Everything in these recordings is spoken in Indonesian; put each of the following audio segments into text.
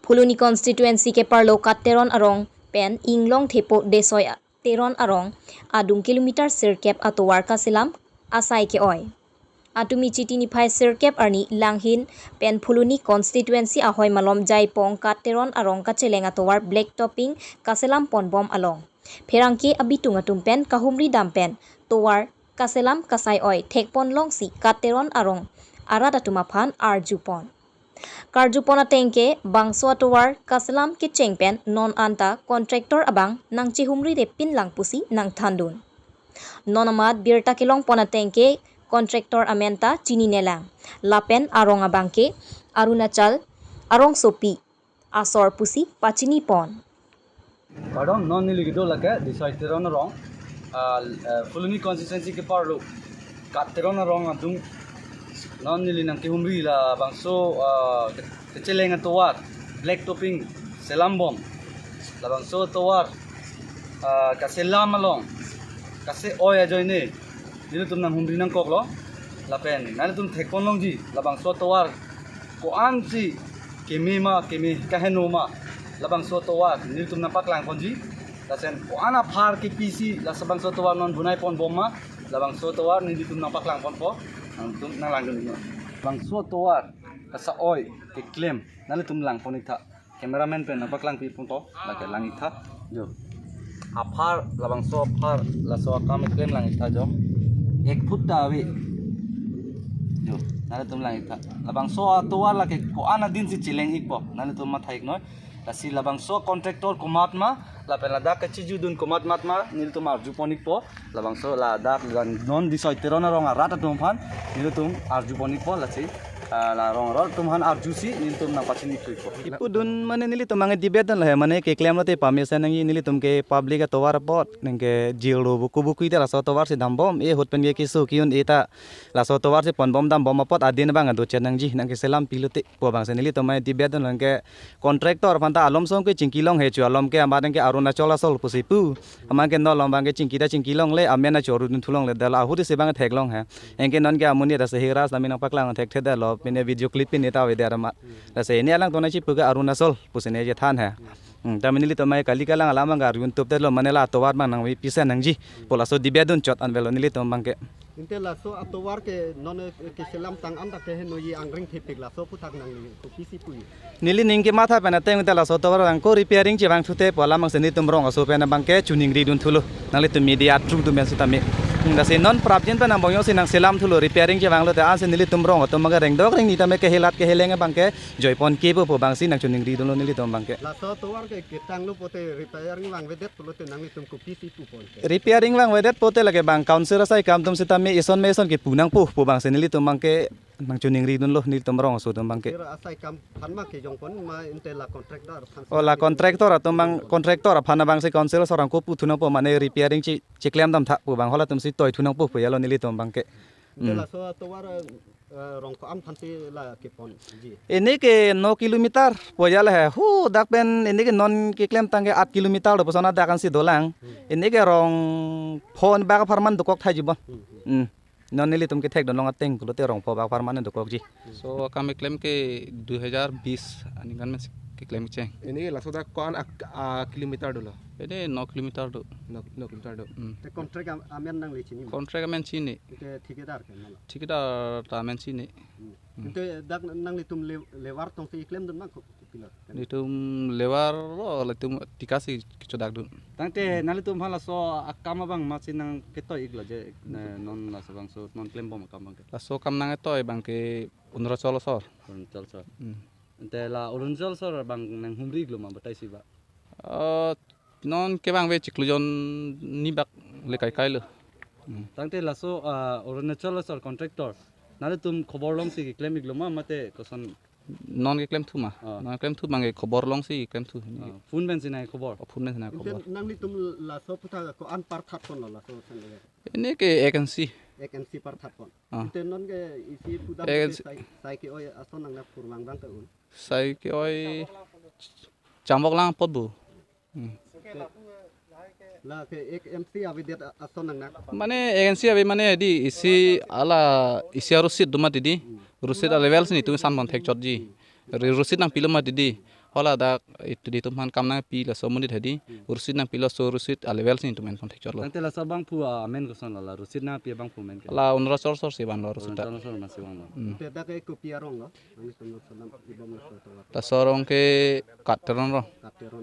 Phuluni constituency ke parlo kateron arong pen inglong thepo desoy teron arong adung kilometer sirkep atowar kasilam asai ke oi. Atumi chiti ni phai sirkep arni langhin pen Phuluni constituency ahoy malom jaipong kateron arong kacheleng atowar black topping kaselam ponbom along. Pherangki abitung atum pen kahumri dam pen towar kaselam kasai oi thekpon long si kateron arong arat atumaphan arjupon. Karjupona tengke bangso atowar kaselam ke chengpen non anta kontraktor abang nang chihumri de pin lang pusi nang thandun. Non amat birta kilong pona tengke kontraktor amenta chini nelang. Lapen arong abangke Arunachal arong sopi asor pusi pachini pon. Pardon, non niligido lake decide teron wrong. Phuluni consistency ke parlo kat teron wrong adung non nili nang kihumri la bangso kecileng atowar black topping selambom la bangso towar kaselam along kase oy ajoine nilu tum nang humri nang koklo la pen nale tum thekon long ji la bangso towar ko an si kemi kahenoma la bangso towar nilu tum napak lang konji la sen ko ana phar ke pc la sabang so towar non bunai pon bomma la bangso towar nilu tum napak lang pon po tum nang lang dulu bang so towar kasa oi ke claim nale tum lang pon itha cameraman pen napak lang pi pon to la ke lang itha jo aphar la bang so aphar la so kam claim lang itha jo 1 foot ta awe jo nale tum lang itha la bang so towar la ke ko ana din si chileng ik po nale tum ma thaik noi la si la bang so contractor kumat ma la pen la da ka chiju dun kumat mat ma nil tum arjuponik po la bang so la da non disoi terona ronga rata tum phan nil tum arjuponik po la si la rong rol tum han arjusi nil tum na pachini thui po ipu dun mane nili tumange debate dan lah mane ke claim late permission nangi nili tumke public ka towar pot nengke jildo buku buku ita raso towar si dambom e hot pen ke kisu kiun eta raso towar si pon bom dam bom pot adin bang adu chen nangji nangke selam pilute po bang se nili tumange debate dan nangke contractor panta alom som ke cingkilong he chu alom ke amaren ke arunachal asol pusipu amang ke no lom bang ke cingkilong le amena choru dun thulong le dala hu se bang theklong he engke non ke amuni rasa hiras namina paklang thek theda lo pine video clip pin eta we dera mat rasa ini alang tona chi puga arunachal pusene je than he taminili to mai kali kalang alama gar youtube te lo manela towar mang nang wi pisa nangji pola so dibedun chot an velo nili to mangke inte la so atowar ke non ke selam tang am tak he no yi angring thepik la so putak nang ni ko pisi pui nili ningke matha pena teng te la so towar ang ko repairing chi bang thute pola mang seni tum rong so pena bangke chuning ri dun thulo nali to media tru tu men sitame da se non prapjen pa nang bongyo sinang selam thulo repairing chi bang lo te an se nili tum rong to maga reng dok reng ni tame ke helat ke helenge bangke joypon ke po bang sinang chuning ri dun lo nili to bangke la so towar ke tang lu pote repairing wang vedet pulo te nang tum ko pisi pu pon repairing bang wedet pote lage bang council sai kam tum sitame ison me ison ke punang pu bang se nili to bangke nang chuning ri dun lo nili tum rong so to bangke kira asai kam phanma ke jong pon ma inte la contractor ola kontraktor atau mang kontraktor phana bang se council sorang ko pu thunang po mane repairing chi chiklem dam tha pu bang hola tum si toy thunang po yalo nili tom bangke inte la so towar rong ko am phanti la ke pon ji ini ke 9 kilometer poyal hai hu dak pen ini ke non ke klem tangke 8 kilometer do posona dakan si dolang ini ke rong phone bag farman do kok thai jibo non nili tum ke thek don long ateng kulo te rong pho bag farman do kok ji so kami klaim ke 2020 ani kan ke klaim cheng ini la soda kon kilometer dulu ede 9 kilometer do 9 kilometer do te contract amen nang le chini kontrak men chini te thikedar ke mala tikita ta men chini inte dak nang le tum lewar tong se claim dun ma ko pilar nitum lewar ro letum tikasi kicho dak dun tangte nale tum hala so akama bang masin nang keto iglo je non la sabang so non claim bom akam bang la so kam nang toy bang ke 15 sor urunchal sor ente la urunchal sor bang nang humri glo ma batai si ba non ke bang ve chiklujon ni bak le kai kai lo tangte la so urunchal sor contractor nale tum khobor long si claim iglo ma mate koson non ke klaim thu ma non klaim thu bang ke khobor long si klaim thu phun ben sinai khobor phun men na inte khobor nang le tum la so puta ko an par that pon la so sen le ini ke agency agency par that pon inte non ke isi puda sai ke oi ason nang na purwang bang ka un sai ke oi chambok lang pot bu la ke ek MC avidet ason nang na mane agency abi mane di isi ala isi rusit duma didi rusit level sini tu san mon thek chot ji rusit nang piloma didi hola dak itu di tuman kam nang pi la so muni thadi rusit nang pi la so rusit a level sin tumen pon thik cholo Tang tela sa bang pu men ko son la rusit na pi bang pu men ke. la unra sor si ban lo rusit Tan son masih wang. Teta ke kopi arong lo. Ang sunod salam ibang so tawar. ta sorong ke kateron ro Kateron.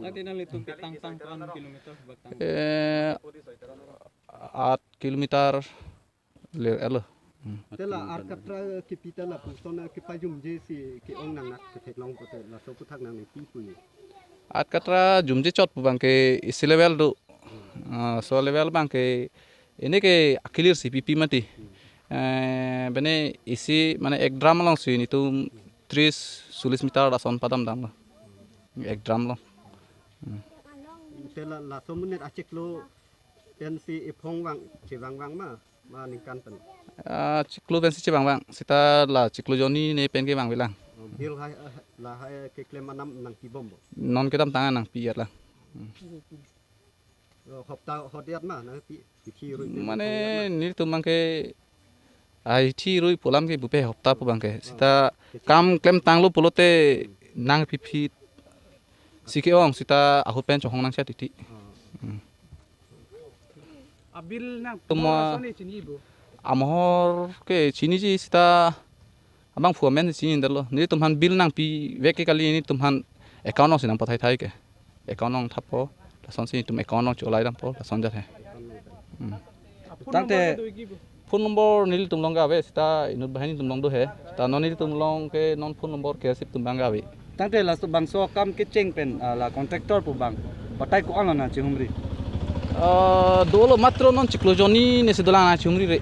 eh 8 kilometer le elo Tela arkatra kipita la pusona kipajum je si ki ong nang nak ke long pote la so putak nang ni pi pui. at katra jumji chot pu bang ke isi level do so level bang ke ini ke akilir si pipi mati bene isi mane ek drum long si ni tu 30 meter da son padam dang lo ek drum lo Tela la so menit acik lo pen si ipong wang cewang wang ma ningkan pen. ciklu ben si bang bang sita la ciklu joni ne pen ke bang bilang Bil hai la hai ke klem manam nang ki bombo. non kedam tangan nang piat lah Hopta hodiat ma nang pi ki ru. mane ni tu mang ke ai thi rui pulam ke bupe hopta pu bang ke sita kam klem tang lu pulote nang pipi sike ong sita ahut pen chong nang sia titi Abil na Tuma amor ke chini ji sita abang fu men chini ndalo ni tumhan bil nang pi veke kali ni tumhan account nong sinang pathai thai ke account nong thapo la son si tum account nong cholai dam po la son ja the Tang te phone number nil tum long ga ve sita inut bahani tum long do he ta non nil tum long ke non phone number ke sip tum bang ga ve tang te la so bang so kam ke cheng pen la contractor pu bang. Patai ko ala na chihumri. dolo matro non ciklo joni ne sedola na chumri re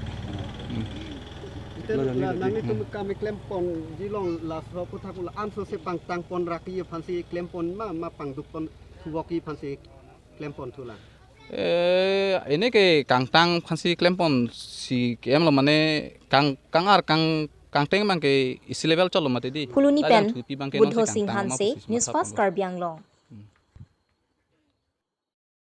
Tela nang ni tum kami klem pon jilong la so putak la am so se pang tang pon raki phansi klem pon ma pang duk pon thuwoki phansi klem pon thula. ini ke kang tang phansi klempon si kem lo mane kang teng mang ke isi level cholo mate di Puluni pen Kadang thupi bang ke non si Budho kang Singh tang, ma Hanse posisi News masap Fast bang. Karbiang Long